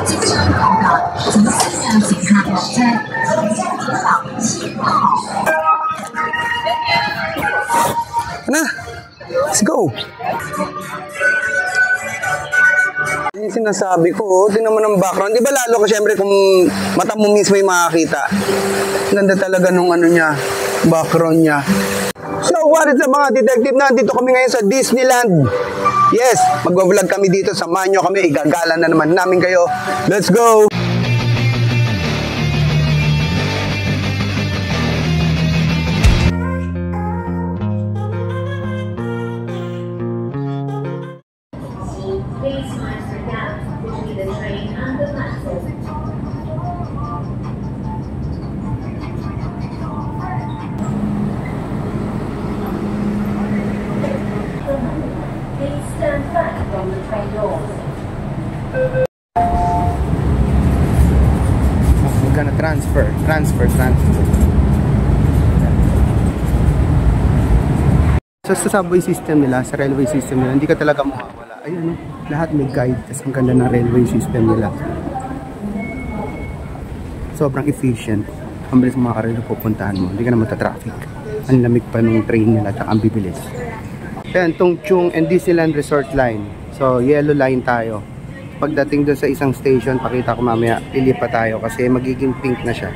经车到达，请私人检查网站，提防起跑。Na, let's go. Yung sinasabi ko, tingnan mo ng background. Di ba lalo ka syempre kung mata mo mismo yung makakita. Ganda talaga nung ano niya, background niya. So what is mga detective, nandito kami ngayon sa Disneyland. Yes, mag-vlog kami dito, samahan nyo kami, igagala na naman namin kayo. Let's go! We're gonna transfer. So sa subway system nila, sa railway system nila, hindi ka talaga mawawala. Ayun, lahat may guide. Kasi ang ganda ng railway system nila. Sobrang efficient. Ang bilis mga karelo pupuntahan mo. Hindi ka na matatraffic. Ang lamig pa ng train nila at ang bibilis. Ayan, Tung Chung and Disneyland Resort Line. So, yellow line tayo. Pagdating doon sa isang station, pakita ko mamaya, ilipat tayo kasi magiging pink na siya.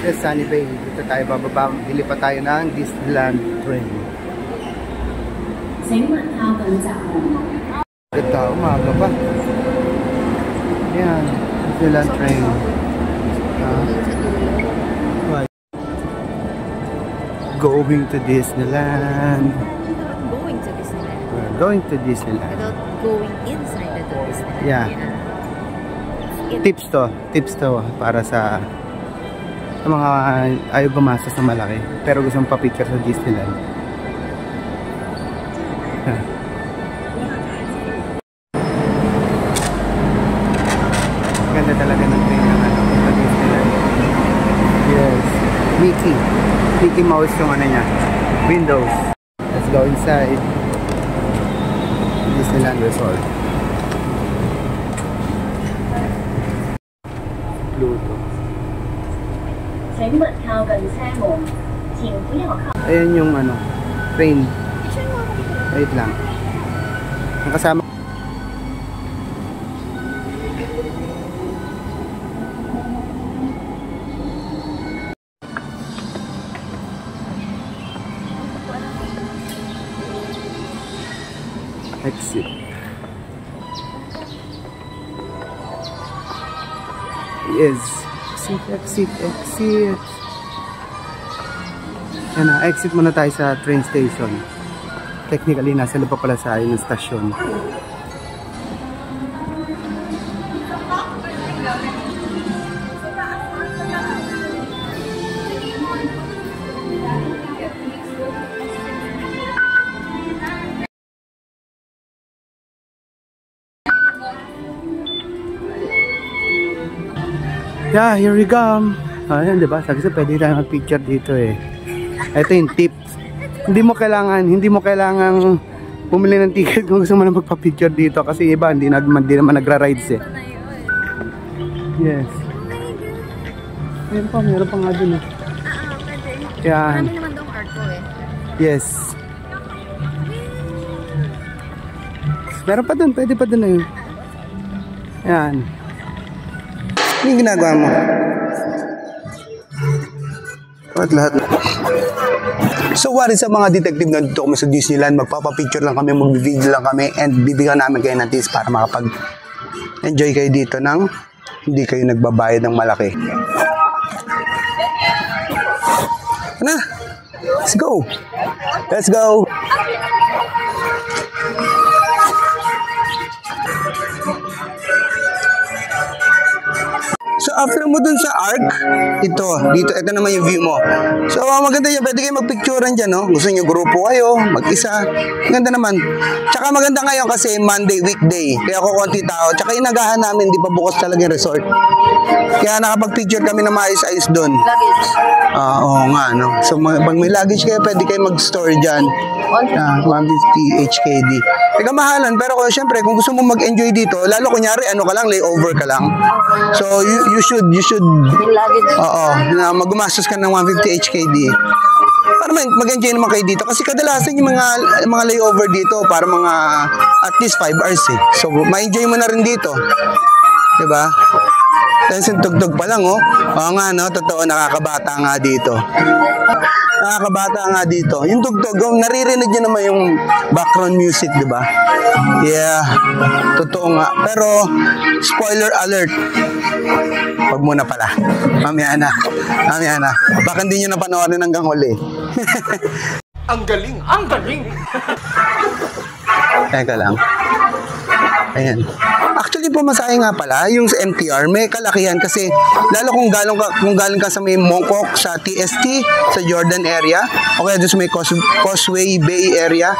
Yes, Sunny Bay. Dito tayo bababa. Ilipat tayo ng Disneyland train. Ito, umaga pa. Ayan, Disneyland train. Going to Disneyland. Going to Disneyland. We're going to Disneyland. Without going inside the Disneyland. Yeah. Tips to para sa mga ayaw bumasa sa malaki pero gusto mong pa-picture sa Disneyland. Ganda talaga ng train ng sa Disneyland. Yes. Mickey Mouse yung ano niya. Windows. Let's go inside Disneyland Resort. Pluto. Ayan yung ano, train. Wait lang. Ang kasama exit. Yes. Exit. Yan na, exit muna tayo sa train station. Technically, nasa loob pa pala sa ng stasyon. Yeah, here we come. Ayan, diba? Sabi ko, pwede tayo mag-picture dito eh. Ito yung tip. Hindi mo kailangan bumili ng ticket kung gusto mo na magpa-picture dito. Kasi iba, hindi naman nagra-rides eh. Yes. Meron pa nga dun eh. Yan. Marami naman doong arco eh. Yes. Meron pa dun, pwede pa dun eh. Yan. Ano yung ginagawa mo? At lahat. So what is sa mga detective na dito kami sa Disneyland, magpapapicture lang kami, mag-video lang kami, and bibigyan namin kayo ng tips para makapag-enjoy kayo dito ng hindi kayo nagbabayad ng malaki. Ano? Let's go! Let's go! So after mo dun sa Arc, ito naman yung view mo. So, maganda yan. Pwede kayo magpicturean dyan, no? Gusto nyo grupo kayo, mag-isa. Ganda naman. Tsaka maganda ngayon kasi Monday, weekday. Kaya kukunti tao. Tsaka inagahan namin, di pa bukas talaga yung resort. Kaya nakapag-picture kami na maayos-ayos dun. Luggage. Oo nga, no? So, pag may luggage kayo, pwede kayo mag-store dyan. 150 HKD. Teka, mahalan. Pero syempre, kung gusto mo mag-enjoy dito, lalo kunyari, ano ka lang, layover ka lang. So, you should, Yung luggage. oo, na magumastos ka ng 150 HKD. Para mag-enjoy naman kayo dito. Kasi kadalasan yung mga layover dito, para mga at least 5 hours eh. So, ma-enjoy mo na rin dito. Diba? Tapos yung tugtog pa lang, oh. Oo nga, no? Totoo, nakakabata nga dito. Nakakabata nga dito. Yung tugtog, naririnig nyo naman yung background music, di ba? Yeah, totoo nga. Pero, spoiler alert. Wag muna pala. Mamaya na. Baka hindi nyo napanoorin hanggang huli. Ang galing! Ang galing! Teka lang. Ayan. Actually, pumasahe nga pala, yung sa MTR, may kalakihan kasi lalo kung galing ka sa may Mongkok, sa TST, sa Jordan area, o kaya doon sa may Causeway Bay area.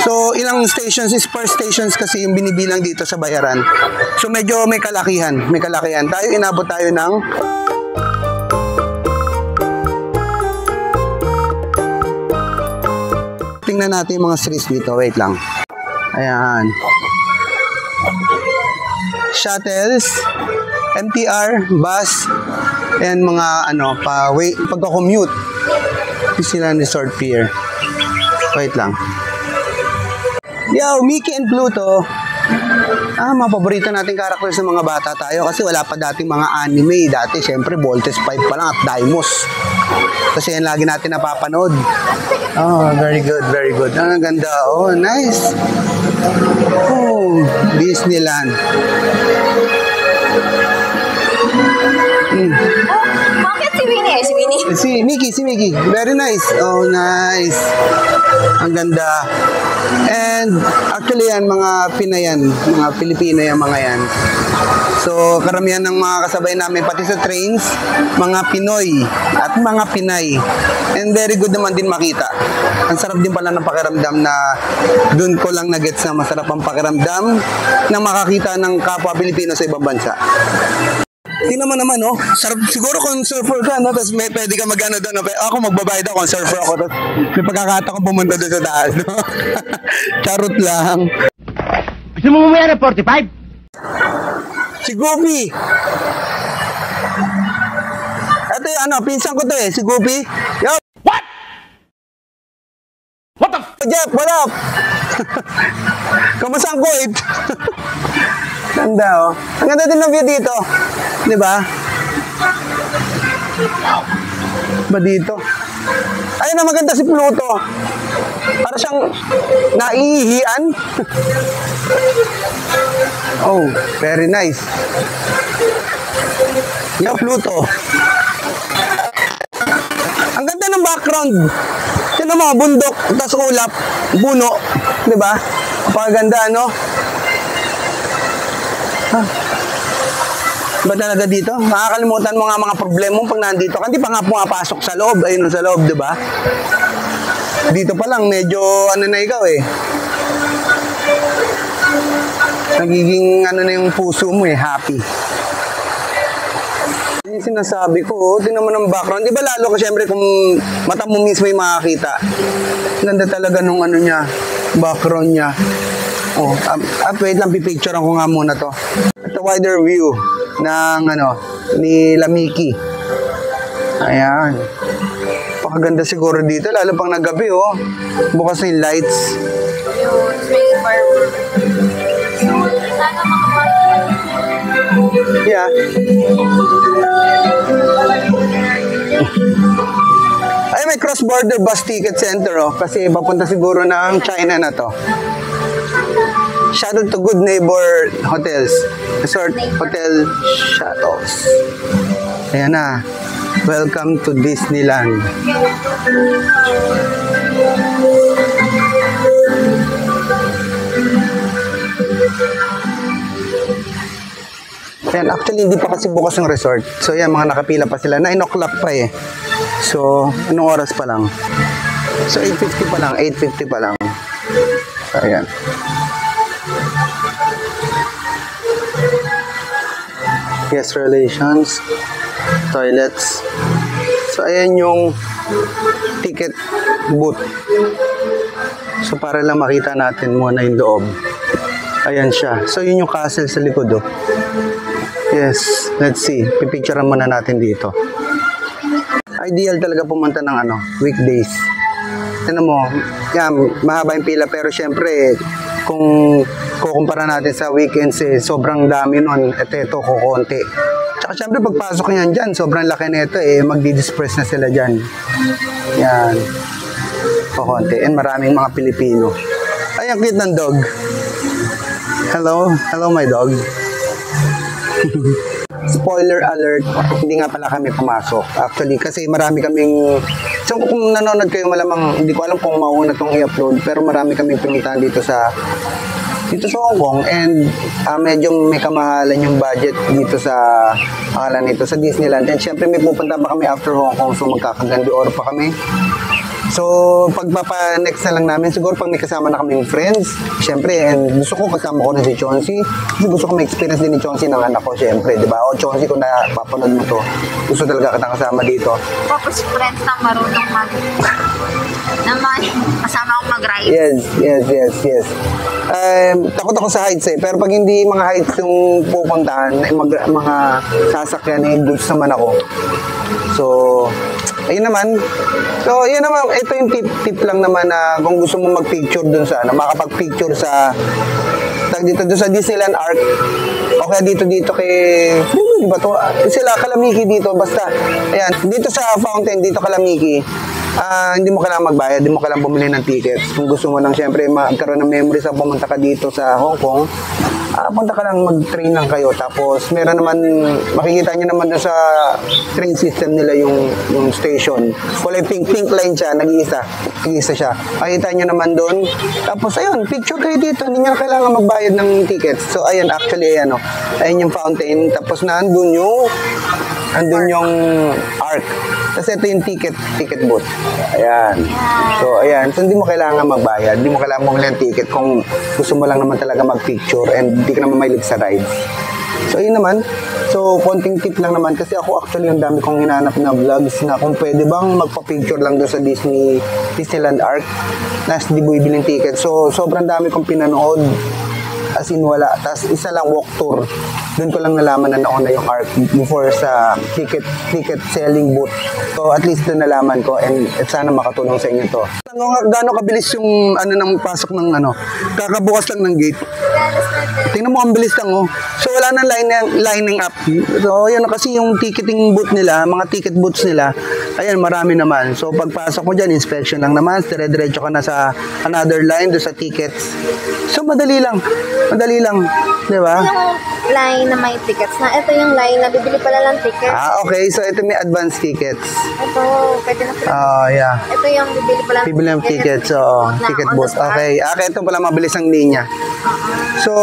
So, ilang stations is per stations kasi yung binibilang dito sa Bayaran. So, medyo may kalakihan. Tayo, inabot tayo ng tingnan natin yung mga streets dito. Wait lang. Ayan. Shuttles, MTR, bus, and mga pagko-commute. Disneyland Resort Pier. Wait lang. Yo, Mickey and Pluto. Mga paborito nating characters ng mga bata tayo kasi wala pa dating mga anime. Dati, syempre, Voltes 5 pa lang at Daimos. Kasi yan lagi natin napapanood. Oh, very good. Ang ganda. Oh, nice. Oh, Disneyland. Bakit si Winnie? Si Mickey. Very nice. Oh, nice. Ang ganda. And actually yan, mga Pinayan, mga Pilipino yan, mga yan. So, karamihan ng mga kasabay namin, pati sa trains, mga Pinoy at mga Pinay. And very good naman din makita. Ang sarap din pala ng pakiramdam na dun ko lang na-gets na masarap ang pakiramdam na makakita ng kapwa Pilipino sa ibang bansa. Tingnan mo naman, no? Sarap, siguro kung surfer ka, no? Tapos pwede ka mag-ano doon, no? Ako magbabayad ako kung surfer ako. Tapos may pagkakataon ko pumunta doon sa taas, no? Charot lang. Gusto mo mamaya na 45? Si Goofy! Ito yung pinsan ko to eh, si Goofy. Yo! What? What the f***? Jeff, what up? Kamusta ang Kuwait? Ganda, oh. Ang ganda din ng view dito. Di ba? Ba dito? Ayun na, maganda si Pluto. Para siyang naiihian. Oh, very nice. Yung Pluto. Ang ganda ng background. Yan ang mga bundok, tas ulap, buno. Di ba? Napakaganda, no? Ba talaga dito? Makakalimutan mo nga mga problema mo pag nandito ka. Hindi pa nga pumapasok sa loob. Ayun sa loob, di ba? Dito pa lang, medyo na ikaw eh. Nagiging na yung puso mo eh, happy. Yung sinasabi ko, tingnan mo ng background. Di ba lalo ka syempre kung mata mo mismo yung makakita. Ganda talaga nung niya, background niya. Oh, at wait lang, pipicturean ko nga muna to. Ito wider view ng ni Lamiki. Ayan. Pakaganda siguro dito, lalo pang naggabi, oh. Bukas na yung lights. Yung swing barber. Sana makapark. Yeah. Ay, may cross-border bus ticket center, oh. Kasi papunta siguro ng China na to. Shout out to Good Neighbor Hotels. Resort Hotel Shuttles. Ayan na. Welcome to Disneyland. Ayan, actually, hindi pa kasi bukas yung resort. So, yan, mga nakapila pa sila. 9 o'clock pa eh. So, anong oras pa lang? So, 8:50 pa lang. 8:50 pa lang. So, ayan. Guest relations. Toilets. So, ayan yung ticket booth. So, para lang makita natin muna yung loob. Ayan siya. So, yun yung castle sa likod, oh. Yes, let's see. Pipicturean muna natin dito. Ideal talaga pumunta ng weekdays. Tignan mo, yan, mahaba yung pila. Pero syempre, kung kukumpara natin sa weekends, sobrang dami nun. Ito, kukunti. Tsaka syempre, pagpasok niyan dyan, sobrang laki na ito, magdi-disperse na sila dyan. Yan. Kukunti. And maraming mga Pilipino. Ay, ang cute ng dog. Hello? Hello, my dog. Spoiler alert, hindi nga pala kami pumasok. Actually, kasi marami kaming... So, kung nanonood kayo, malamang, hindi ko alam kung mauna itong i-upload, pero marami kaming pumuntahan dito sa Hong Kong, and medyo may kamahalan yung budget dito sa sa Disneyland. And syempre, may pupunta pa kami after Hong Kong, so magkakagandi oras pa kami. So, pagpapa-next na lang namin, siguro pag may kasama na kaming friends, syempre, and gusto ko kasama ko na si Chauncey, kasi gusto ko ma-experience din ni Chauncey ng anak ko, syempre, di ba? O, Chauncey, kung napapanood mo to, gusto talaga kitang kasama dito. Tapos friends na marunong naman, kasama akong mag-ride. Yes. Takot ako sa heights pero pag hindi mga heights yung pupuntahan, mga sasakyan, goods naman ako. So, ayun naman. So, yun naman, ito yung tip lang naman na kung gusto mo mag-picture dun sa, makapag-picture sa, dito sa Disneyland Arc, o kaya dito kay, di ba to? Sila, Kalamiki dito, basta, ayan, dito sa fountain, dito Kalamiki, hindi mo kailangan magbayad, hindi mo kailangan bumili ng tickets. Kung gusto mo lang, syempre, magkaroon ng memories sa pumunta ka dito sa Hong Kong, punta ka lang, mag-train lang kayo. Tapos, meron naman, makikita nyo naman sa train system nila yung station. Kulay pink line siya, nag-iisa siya. Makikita nyo naman doon. Tapos, ayun, picture kayo dito. Hindi nyo kailangan magbayad ng tickets. So, ayun, actually, ayun yung fountain. Tapos, nandun yung arc. Kasi ito yung ticket booth. Ayan. So, ayan. So, hindi mo kailangan magbayad. Hindi mo kailangan bumili ng ticket kung gusto mo lang naman talaga mag-picture and hindi ka naman mahilig sa rides. So, ayun naman. So, konting tip lang naman. Kasi ako actually, ang dami kong hinanap na vlogs na kung pwede bang magpa-picture lang doon sa Disneyland Arc na hindi bibiling ticket. So, sobrang dami kong pinanood. As in, wala. Tapos, isa lang walk tour. Doon ko lang nalaman na nauna yung ARC before sa ticket selling booth. So, at least doon nalaman ko and sana makatulong sa inyo to. Gano'ng kabilis yung nang pasok ng kakabukas lang ng gate. Tingnan mo, ang bilis lang, oh. So, wala nang lining up. So, yun kasi yung ticketing booth nila, mga ticket booths nila, ayan, marami naman. So, pagpasok mo dyan, inspection lang naman, dire-diretso ka na sa another line, doon sa tickets. So, madali lang, di ba? Yung line na may tickets na, ito yung line na bibili pala ng tickets. Okay, so ito may advance tickets. Ito, pwede na pala. Yeah. Ito yung bibili pala ng tickets, ticket booth. Okay, ito pala mabilis ang linya. So,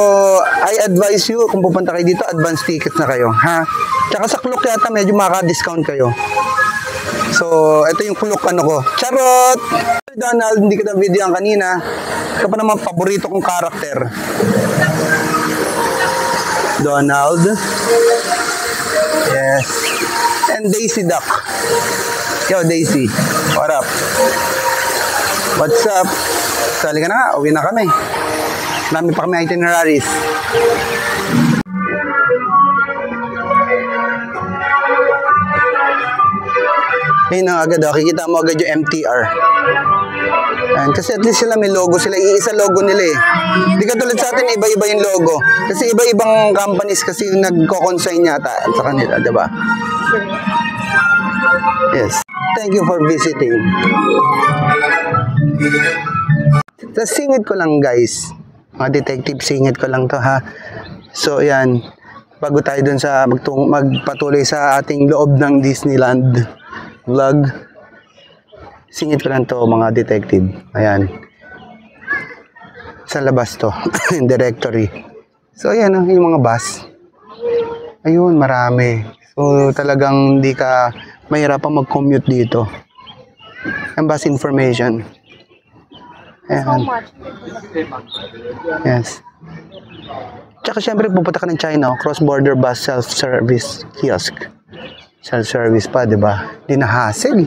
I advise you, kung pupunta kayo dito, advance tickets na kayo, ha? Tsaka sa Klook yata, medyo maka-discount kayo. So, ito yung Klook ko. Charot! Donald, hindi kita videoan kanina. Ito pa naman paborito kong karakter. Donald. Yes. And Daisy Duck. Yo, Daisy. What up? What's up? Sali ka na nga, uwi na kami. Marami pa kami itineraries. Ayun na agad, kikita mo agad yung MTR. Ayan, kasi at least sila may logo, sila iisa logo nila eh. Hindi ka tulad sa atin, iba-iba yung logo. Kasi iba-ibang companies kasi yung nagko-consign yata sa kanila, diba? Yes. Thank you for visiting. Tapos singit ko lang guys. Mga detective, singit ko lang to ha. So ayan, bago tayo dun sa magpatuloy sa ating loob ng Disneyland vlog, singit ko lang to mga detective. Ayan. Sa labas to. Directory. So ayan yung mga bus. Ayun, marami. So, talagang hindi ka mahirapang mag-commute dito. Ang bus information. Ayan. So much. Yes. Tsaka syempre pupunta ka ng China, cross-border bus self-service kiosk. Self-service pa, di ba? Di na hassle.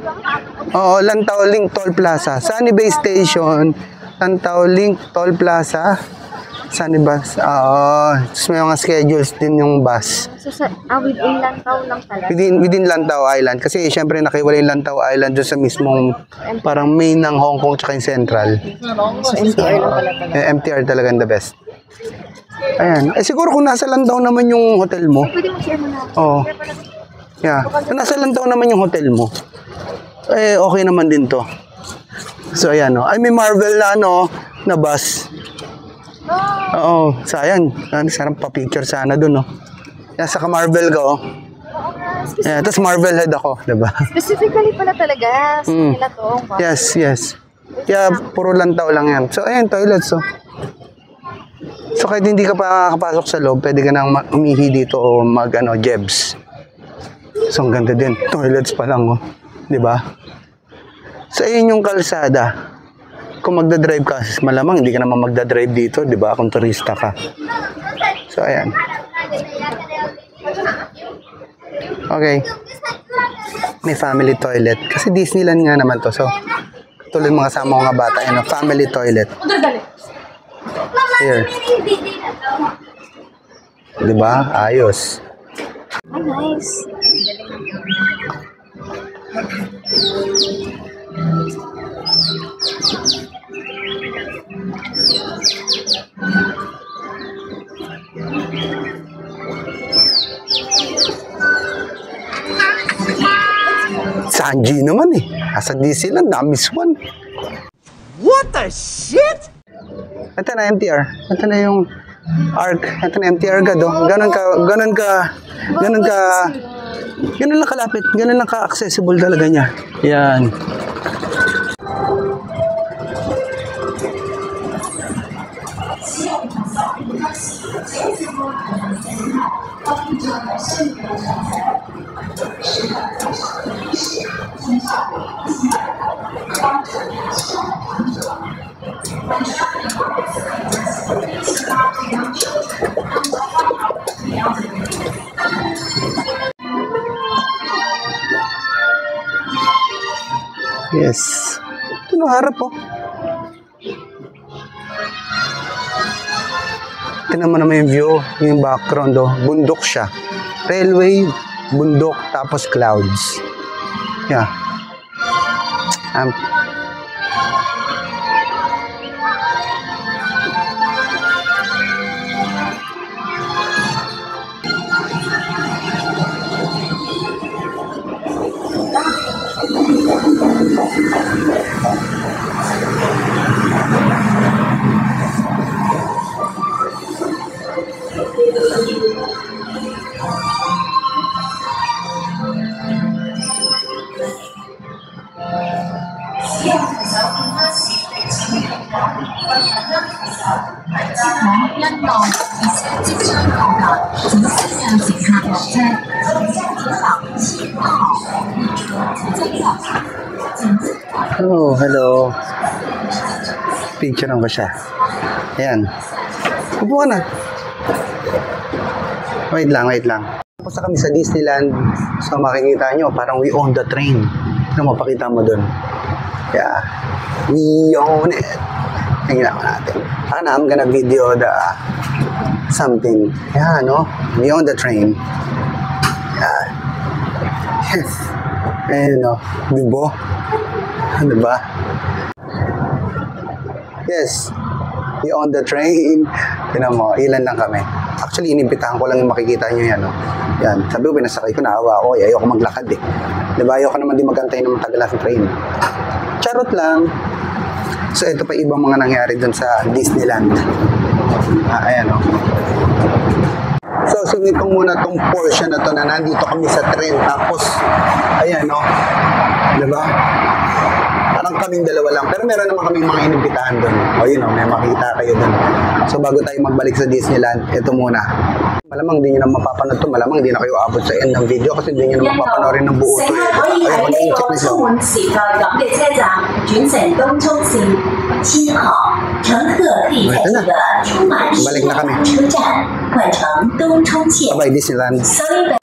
Oo, Lantau Link Toll Plaza. Sunny Bay Station, Lantau Link Toll Plaza. Sunny Bus. Oo. Tapos may mga schedules din yung bus. So, within Lantau lang talaga. Within Lantau Island. Kasi syempre nakiwalay yung Lantau Island doon sa mismong parang main ng Hong Kong tsaka yung Central. So, MTR lang pala talaga. MTR talaga the best. Ayan. Eh siguro kung nasa Lantau naman yung hotel mo. Pwede mo share mo na. Oo. Yeah. Kung nasa Lantau naman yung hotel mo. Eh okay naman din to. So ayan o. Ay may Marvel na na bus. Oo. Sayang. Sarang pa-picture sana dun Nasa ka-Marvel ka Yeah, tapos Marvel head ako. Diba? Specifically pala talaga sa nila to. Yes, yes. Kaya puro Lantau lang yan. So ayan, toilets So kahit hindi ka pa kapasok sa loob, pwede ka nang umihi dito o jebs. So ang ganda din. Toilets pa lang Di ba? So ayun yung kalsada. Kung magdadrive ka, malamang hindi ka naman magdadrive dito, di ba? Kung turista ka. So ayan. Okay. May family toilet. Kasi Disneyland nga naman to. So tuloy mga kasama mga bata. Family toilet. Here. Diba? Ayos. Ay, nice. Sanji naman Asa Disneyland, na-miss one. What the shit? Ito na MTR. Ito na yung ARC. Ito na MTR agad Ganun lang kalapit. Ganun lang ka-accessible talaga niya. Yan. Yes. Ito na harap Tingnan mo naman yung view, yung background Bundok siya. Railway, bundok, tapos clouds. Yeah. Oh, hello. Picture ko siya. Ayan. Upo ka na. Wait lang. Tapos kami sa Disneyland. So makikita nyo, parang we own the train. Ano mapakita mo dun? Yeah. We own it. Tingnan natin. I'm gonna video the something. Yeah, we own the train. Yeah. Yes. Ayun, Dibo. Diba? Yes. We own the train. Tignan mo, ilan lang kami. Actually, inimbitahan ko lang yung makikita nyo yan. Yan. Sabi ko, pinasakay ko, naawa ako. Ayoko maglakad Diba? Ayoko naman di magantay ng matagal sa train. Charot lang. So, ito pa ibang mga nangyari dun sa Disneyland. Ayan So, sungit ko muna tong portion na to na nandito kami sa train. Tapos, ayan Diba? Parang kaming dalawa lang. Pero meron naman kaming mga inimbitahan doon. O yun, may makita kayo doon. So bago tayo magbalik sa Disneyland, ito muna. Malamang hindi nyo na mapapanood to. Malamang hindi na kayo abot sa end ng video kasi hindi nyo na mapapanoorin ng buo to. Ayun, mag-i-check na siya. 时的港铁车站转乘東涌線7號，乘客可以在這個充滿時代感車站換乘東涌線。 Bye, Disneyland. Sorry,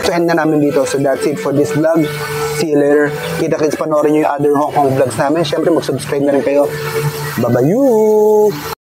So, end na namin dito. So, that's it for this vlog. See you later. Kita-kits panoorin nyo yung other Hong Kong vlogs namin. Siyempre, mag-subscribe na rin kayo. Bye-bye!